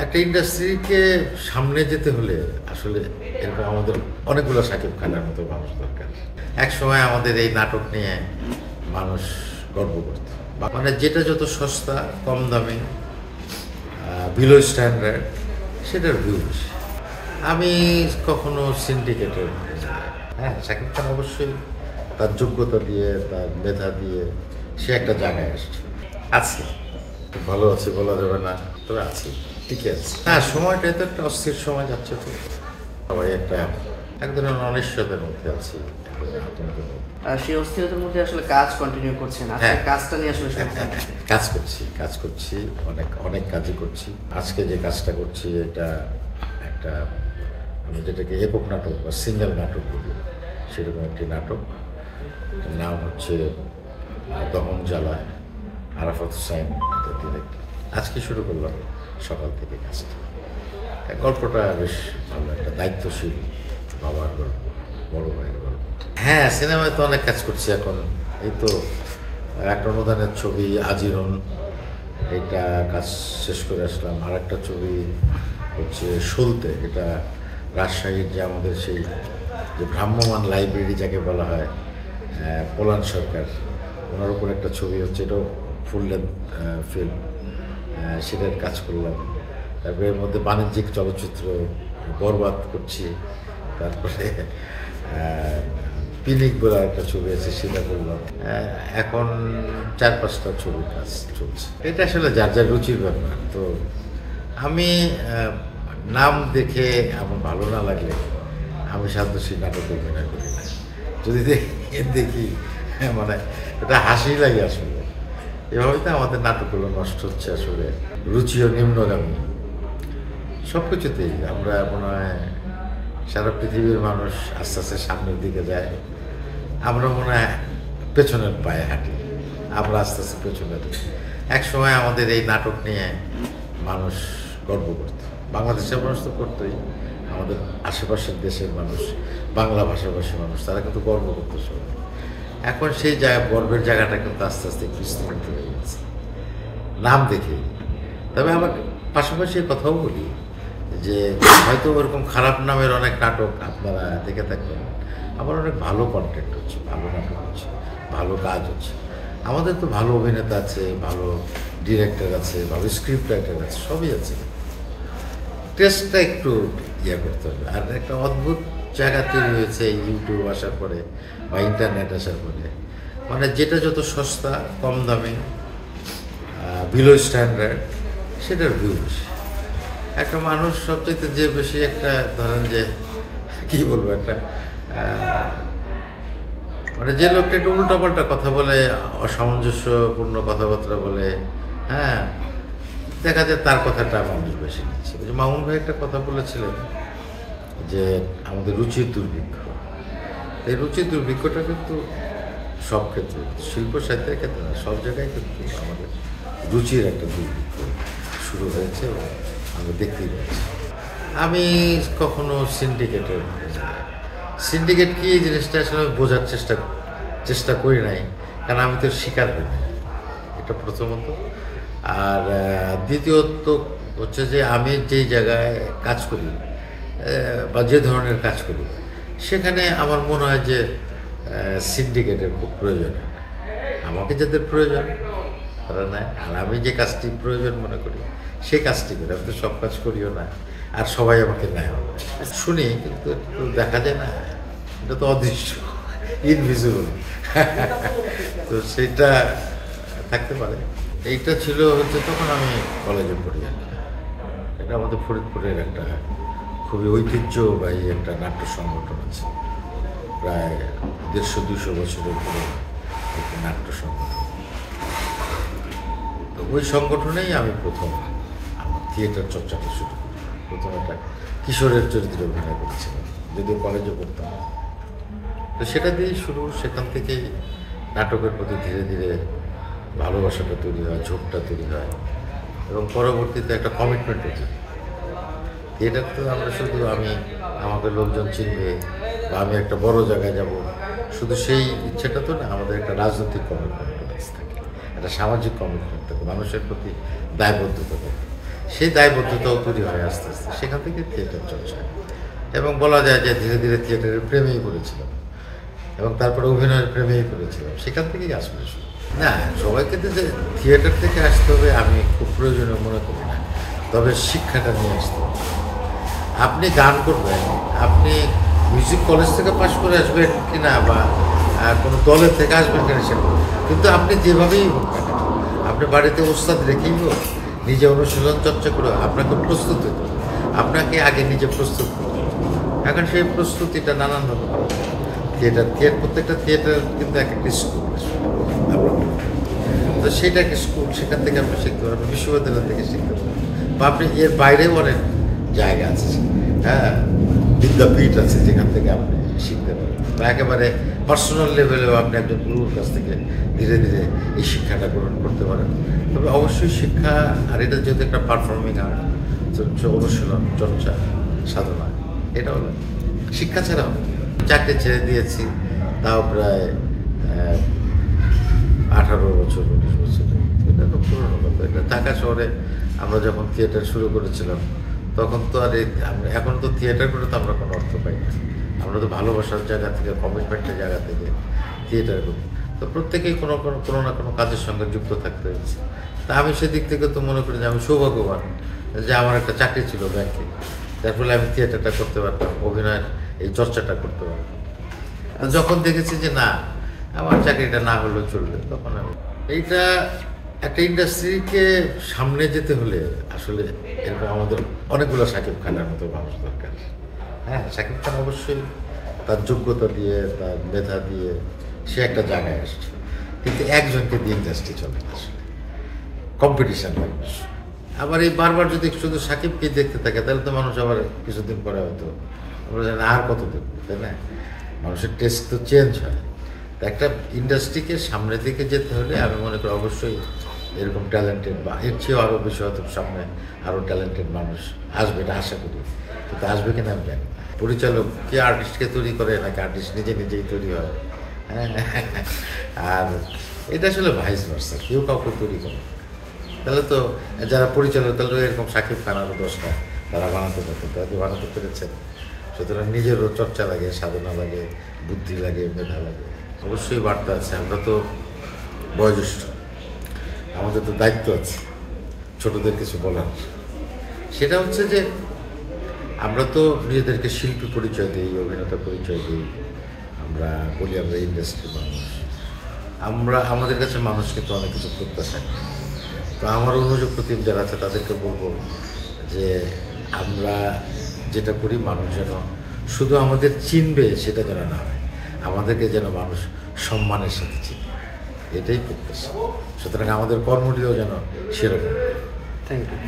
একটা ইন্ডাস্ট্রিকে সামনে যেতে হলে আসলে এরকম আমাদের অনেকগুলো শাকিব খানের মতো মানুষ দরকার। এক সময় আমাদের এই নাটক নিয়ে মানুষ গর্ব করত, মানে যেটা যত সস্তা, কম দামে, বিলো স্ট্যান্ডার্ড, সেটার ভিউ বেশি। আমি কখনো সিন্ডিকেটের, হ্যাঁ, শাকিব খান অবশ্যই তার যোগ্যতা দিয়ে, তার মেধা দিয়ে সে একটা জায়গায় আসছে, আছে, ভালো আছে বলা যাবে না, তবে আছি, ঠিকই আছে। হ্যাঁ, সময়টা তো একটা অস্থির সময় যাচ্ছে, তো সবাই একটা এক ধরনের অনিশ্চয়তার মধ্যে আছি, সেই অস্থিরতার মধ্যে আসলে কাজ কন্টিনিউ করছেন। হ্যাঁ। কাজটা নিয়ে আসলে কাজ করছি, অনেক কাজই করছি। আজকে যে কাজটা করছি এটা একটা, আমি যেটাকে একক নাটক বা সিঙ্গেল নাটক বলি, সেরকম একটি নাটক। নাম হচ্ছে দহন জ্বালায়, আরাফাত হুসাইন ডিরেক্টর। আজকে শুরু করলাম সকাল থেকে কাজটা। গল্পটা বেশ ভালো, একটা দায়িত্বশীল বাবার গল্প, বড় ভাইয়ের গল্প। হ্যাঁ, সিনেমায় তো অনেক কাজ করছি এখন। এই তো একটা অনুদানের ছবি আজীবন, এটা কাজ শেষ করে আসলাম। আর একটা ছবি হচ্ছে সলতে, এটা রাজশাহীর যে আমাদের সেই যে ভ্রাম্যমান লাইব্রেরি যাকে বলা হয়, পোলান সরকার, ওনার উপর একটা ছবি হচ্ছে, এটাও ফুল লেন্থ ফিল্ম, সেটার কাজ করলাম। তারপরে এর মধ্যে বাণিজ্যিক চলচ্চিত্র বরবাদ করছি, তারপরে পিনিক বলে একটা ছবি আছে, সেটা করলাম। এখন 4-5টা ছবির কাজ চলছে। এটা আসলে যার যার রুচির ব্যাপার। তো আমি নাম দেখে আমার ভালো না লাগলে আমি সাধারণত সেই নাটক অভিনয় করি না। যদি দেখি মানে এটা হাসি লাগে আসলে। এভাবেই তো আমাদের নাটকগুলো নষ্ট হচ্ছে আসলে, রুচিও নিম্নগামী সব কিছুতেই। আমরা মনে হয় সারা পৃথিবীর মানুষ আস্তে আস্তে সামনের দিকে যায়, আমরা মনে হয় পেছনের পায়ে হাঁটি, আমরা আস্তে আস্তে পেছনে দিই। এক সময় আমাদের এই নাটক নিয়ে মানুষ গর্ব করত, বাংলাদেশের মানুষ তো করতোই, আমাদের আশেপাশের দেশের মানুষ, বাংলা ভাষাভাষী মানুষ, তারা কিন্তু গর্ব করতো সবাই। এখন সেই জায়গা, গর্বের জায়গাটা কিন্তু আস্তে আস্তে বিস্তৃত হয়ে গেছে নাম দেখেই। তবে আমার পাশাপাশি কথাও বলি যে হয়তো ওরকম খারাপ নামের অনেক নাটক আপনারা দেখে থাকবেন, আবার অনেক ভালো কন্টেন্ট হচ্ছে, ভালো নাটক হচ্ছে, ভালো কাজ হচ্ছে। আমাদের তো ভালো অভিনেতা আছে, ভালো ডিরেক্টর আছে, ভালো স্ক্রিপ্ট রাইটার আছে, সবই আছে। টেস্টটা একটু করতে হবে। আর একটা অদ্ভুত জায়গা তৈরি হয়েছে ইউটিউব আসার পরে বা ইন্টারনেট আসার পরে, মানে যেটা যত সস্তা, কম দামে, বিলো স্ট্যান্ডার্ড, সেটার ভিউ বেশি। একটা মানুষ সবচেয়ে যে বেশি একটা, ধরেন যে কী বলবো, একটা মানে যে লোকটা একটু উল্টাপাল্টা কথা বলে, অসামঞ্জস্যপূর্ণ কথাবার্তা বলে, হ্যাঁ, দেখা যায় তার কথাটা মানুষ বেশি নিচ্ছে। ওই যে মামুন ভাই একটা কথা বলেছিলেন যে আমাদের রুচির দুর্ভিক্ষ, এই রুচির দুর্ভিক্ষটা কিন্তু সব ক্ষেত্রে, শিল্প সাহিত্যের ক্ষেত্রে না, সব জায়গায় কিন্তু আমাদের রুচির একটা দুর্ভিক্ষ শুরু হয়েছে এবং আমরা দেখতেই পাচ্ছি। আমি কখনো সিন্ডিকেট কি এই জিনিসটা আসলে বোঝার চেষ্টা করি নাই, কারণ আমি তো শিকার হই নাই, এটা প্রথমত। আর দ্বিতীয়ত হচ্ছে যে আমি যেই জায়গায় কাজ করি বা যে ধরনের কাজ করি, সেখানে আমার মনে হয় যে সিন্ডিকেটের খুব প্রয়োজন। আমাকে যাদের প্রয়োজন তারা নেয়, আর আমি যে কাজটি প্রয়োজন মনে করি সেই কাজটি করি। আমি তো সব কাজ করিও না, আর সবাই আমাকে নেয় শুনি, কিন্তু একটু দেখা যায় না, এটা তো অদৃশ্য, ইনভিজিবল। তো সেটা থাকতে পারে। এইটা ছিল হচ্ছে তখন আমি কলেজে পড়ি আর কি। এটা আমাদের ফরিদপুরের একটা খুবই ঐতিহ্যবাহী একটা নাট্য সংগঠন আছে, প্রায় 150-200 বছরের পুরো একটা নাট্য সংগঠন। তো ওই সংগঠনেই আমি প্রথম আমার থিয়েটার চর্চাটা শুরু করি। প্রথম একটা কিশোরের চরিত্রে অভিনয় করেছিলাম, যদিও কলেজে পড়তাম। তো সেটা দিয়েই শুরু, সেখান থেকেই নাটকের প্রতি ধীরে ধীরে ভালোবাসাটা তৈরি হয়, ঝোঁকটা তৈরি হয়, এবং পরবর্তীতে একটা কমিটমেন্ট হচ্ছে। এটা তো আমরা শুধু আমাকে লোকজন চিনবে বা আমি একটা বড় জায়গায় যাব, শুধু সেই ইচ্ছেটা তো না, আমাদের একটা রাজনৈতিক কমিটমেন্ট থাকে, একটা সামাজিক কমিটমেন্ট থাকে, মানুষের প্রতি দায়বদ্ধতা থাকে। সেই দায়বদ্ধতাও তৈরি হয় আস্তে আস্তে, সেখান থেকে থিয়েটার চর্চা। এবং বলা যায় যে ধীরে ধীরে থিয়েটারের প্রেমেই পড়েছিলাম এবং তারপরে অভিনয়ের প্রেমেই পড়েছিলাম, সেখান থেকেই আসলে শুরু। না, সবাইকে তো যে থিয়েটার থেকে আসতে হবে আমি খুব প্রয়োজনীয় মনে করি না, তবে শিক্ষাটা নিয়ে আসতে হবে। আপনি গান করবেন, আপনি মিউজিক কলেজ থেকে পাশ করে আসবেন কিনা বা কোনো দলের থেকে আসবেন কিনা সেটা, কিন্তু আপনি যেভাবেই হোক না কেন, আপনি বাড়িতে ওস্তাদ রেখেই হোক, নিজে অনুশীলন চর্চা করে আপনাকে প্রস্তুত হতে হবে। আপনাকে আগে নিজে প্রস্তুত করতে হবে। এখন সেই প্রস্তুতিটা নানানভাবে করা যায়। প্রত্যেকটা থিয়েটার কিন্তু এক একটা স্কুল, তো সেটা একটা স্কুল, সেখান থেকে আপনি শিখতে পারবেন, বিশ্ববিদ্যালয় থেকে শিখতে পারবেন, বা আপনি এর বাইরেও অনেক জায়গা আছে, হ্যাঁ, বিদ্যাপীঠ আছে যেখান থেকে আপনি শিখতে পারেন, বা একেবারে পার্সোনাল লেভেলেও আপনি একজন গুরুর কাছ থেকে ধীরে ধীরে এই শিক্ষাটা গ্রহণ করতে পারেন। তবে অবশ্যই শিক্ষা, আর এটা যেহেতু একটা পারফর্মিং আর্ট, অনুশীলন চর্চা সাধনা, এটা হলো শিক্ষা ছাড়াও। চাকরি ছেড়ে দিয়েছি, তাও প্রায় 18 বছর 19 বছর, এটা তো পুরোনো কথা। এটা ঢাকা শহরে আমরা যখন থিয়েটার শুরু করেছিলাম তখন তো আর এখন তো থিয়েটার করে তো আমরা কোনো অর্থ পাই না, আমরা তো ভালোবাসার জায়গা থেকে, কমিটমেন্টের জায়গা থেকে থিয়েটার করি। তো প্রত্যেকেই কোনো না কোনো কাজের সঙ্গে যুক্ত থাকতে হয়েছে। তা আমি সেদিক থেকে তো মনে করি যে আমি সৌভাগ্যবান যে আমার একটা চাকরি ছিল ব্যাংকে, যার ফলে আমি থিয়েটারটা করতে পারতাম, অভিনয়ের এই চর্চাটা করতে পারতাম। যখন দেখেছি যে না, আমার চাকরিটা না হলেও চলবে, তখন আমি এইটা একটা ইন্ডাস্ট্রিকে সামনে যেতে হলে আসলে এরকম আমাদের অনেকগুলো শাকিব খানের মতো মানুষ দরকার। হ্যাঁ, শাকিব খান অবশ্যই তার যোগ্যতা দিয়ে, তার মেধা দিয়ে সে একটা জায়গায় আসছে, কিন্তু একজনকে দিয়ে ইন্ডাস্ট্রি চলে না, আসলে কম্পিটিশন লাগবে। আবার এই বারবার যদি শুধু শাকিবকে দেখতে থাকে তাহলে তো মানুষ আবার কিছুদিন পরে হয়তো আমরা জানি আর কত দেখবো, তাই না? মানুষের টেস্ট তো চেঞ্জ হয়। একটা ইন্ডাস্ট্রিকে সামনের দিকে যেতে হলে আমি মনে করি অবশ্যই এরকম ট্যালেন্টেড বা এর চেয়েও আরও বেশি হয়তো সামনে আরও ট্যালেন্টেড মানুষ আসবে, এটা আশা করি, কিন্তু আসবে কিনা আমি জানি না। পরিচালক কে আর্টিস্টকে তৈরি করে নাকি আর্টিস্ট নিজেই তৈরি হয়, হ্যাঁ, আর এটা আসলে ভাইস ভার্সা, কেউ কাউকে তৈরি করে। তাহলে তো যারা পরিচালক, তাহলে এরকম শাকিব খান আরও 10টা তারা বানাতে পারতো, তারা কি বানাতে পেরেছেন? সুতরাং নিজেরও চর্চা লাগে, সাধনা লাগে, বুদ্ধি লাগে, মেধা লাগে। অবশ্যই বার্তা আছে, আমরা তো বয়োজ্যেষ্ঠ, আমাদের তো দায়িত্ব আছে ছোটদের কিছু বলার। সেটা হচ্ছে যে আমরা তো নিজেদেরকে শিল্পী পরিচয় দিই, অভিনেতা পরিচয় দিই, আমরা বলি আমরা ইন্ডাস্ট্রির মানুষ, আমাদের কাছে মানুষ কিন্তু অনেক কিছু প্রত্যাশা করে। তো আমার অনুযোগ প্রতিম যারা আছে তাদেরকে বলবো যে আমরা যেটা করি মানুষ যেন শুধু আমাদের চিনবে সেটা যেন না হয়, আমাদেরকে যেন মানুষ সম্মানের সাথে চিনবে, এটাই প্রত্যাশা। সুতরাং আমাদের কর্মটিও যেন সেরকম। Thank you.